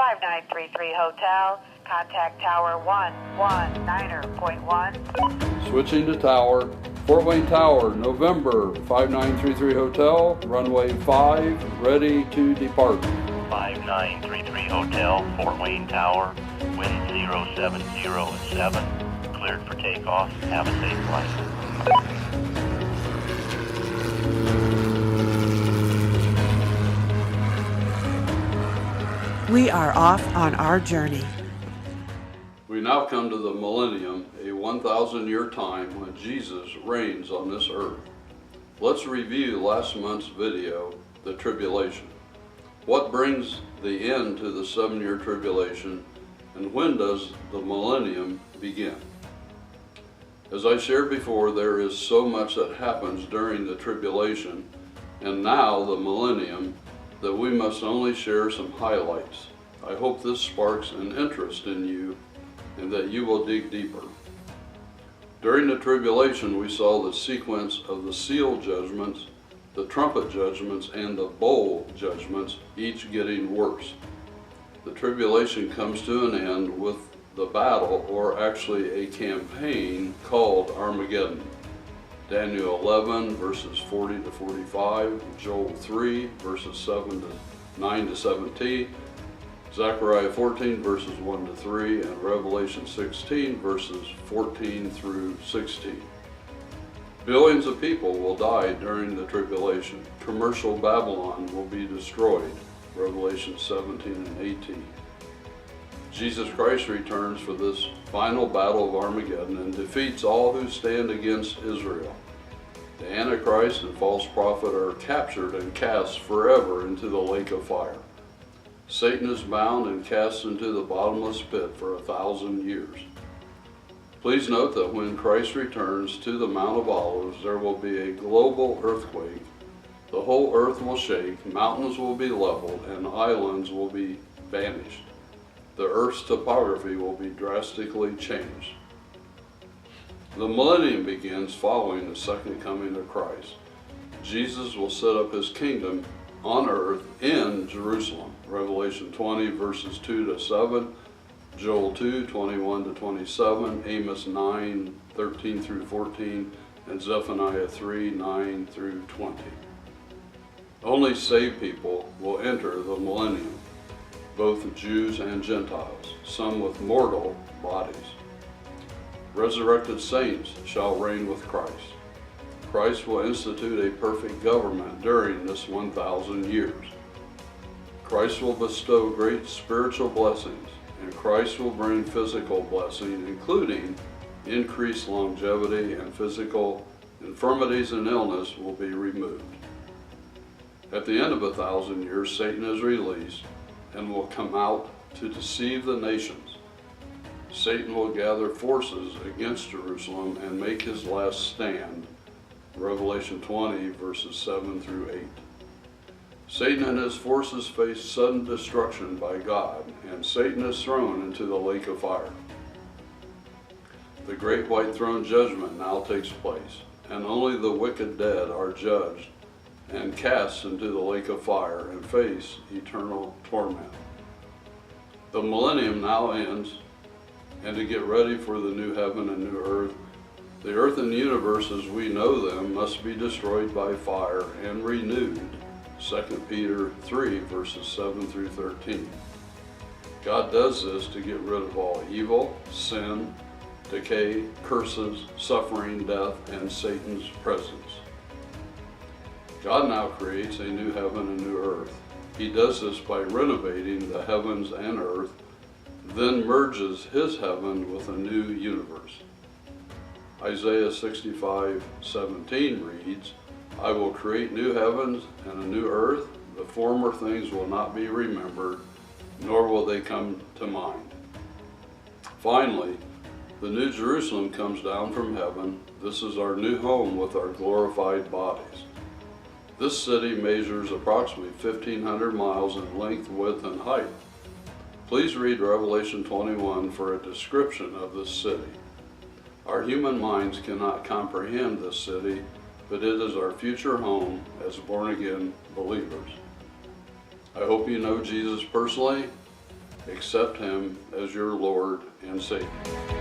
5933 Hotel. Contact Tower 119.1. Switching to tower. Fort Wayne Tower, November, 5933 Hotel, runway 5, ready to depart. 5933 Hotel, Fort Wayne Tower, wind 0707, cleared for takeoff. Have a safe flight. We are off on our journey. We now come to the Millennium, a 1,000-year time when Jesus reigns on this earth. Let's review last month's video, the tribulation. What brings the end to the 7-year tribulation, and when does the Millennium begin? As I shared before, there is so much that happens during the tribulation, and now the Millennium, that we must only share some highlights. I hope this sparks an interest in you and that you will dig deeper. During the tribulation, we saw the sequence of the seal judgments, the trumpet judgments, and the bowl judgments, each getting worse. The tribulation comes to an end with the battle, or actually a campaign, called Armageddon. Daniel 11 verses 40 to 45, Joel 3 verses 9 to 17, Zechariah 14 verses 1 to 3, and Revelation 16 verses 14 through 16. Billions of people will die during the tribulation. Commercial Babylon will be destroyed, Revelation 17 and 18. Jesus Christ returns for this final battle of Armageddon and defeats all who stand against Israel. The Antichrist and false prophet are captured and cast forever into the lake of fire. Satan is bound and cast into the bottomless pit for 1,000 years. Please note that when Christ returns to the Mount of Olives, there will be a global earthquake. The whole earth will shake, mountains will be leveled, and islands will be vanished. The earth's topography will be drastically changed. The millennium begins following the second coming of Christ. Jesus will set up his kingdom on earth in Jerusalem. Revelation 20 verses 2 to 7, Joel 2, 21 to 27, Amos 9, 13 through 14, and Zephaniah 3, 9 through 20. Only saved people will enter the millennium, both Jews and Gentiles, some with mortal bodies. Resurrected saints shall reign with Christ. Christ will institute a perfect government during this 1,000 years. Christ will bestow great spiritual blessings, and Christ will bring physical blessing, including increased longevity, and physical infirmities and illness will be removed. At the end of 1,000 years, Satan is released and will come out to deceive the nations. Satan will gather forces against Jerusalem and make his last stand. Revelation 20 verses 7 through 8. Satan and his forces face sudden destruction by God, and Satan is thrown into the lake of fire. The great white throne judgment now takes place, and only the wicked dead are judged and cast into the lake of fire and face eternal torment. The millennium now ends, and to get ready for the new heaven and new earth, the earth and universe as we know them must be destroyed by fire and renewed. 2 Peter 3 verses 7 through 13. God does this to get rid of all evil, sin, decay, curses, suffering, death, and Satan's presence. God now creates a new heaven and new earth. He does this by renovating the heavens and earth, then merges his heaven with a new universe. Isaiah 65:17 reads, I will create new heavens and a new earth. The former things will not be remembered, nor will they come to mind. Finally, the New Jerusalem comes down from heaven. This is our new home with our glorified bodies. This city measures approximately 1,500 miles in length, width, and height. Please read Revelation 21 for a description of this city. Our human minds cannot comprehend this city, but it is our future home as born-again believers. I hope you know Jesus personally Accept Him as your Lord and Savior.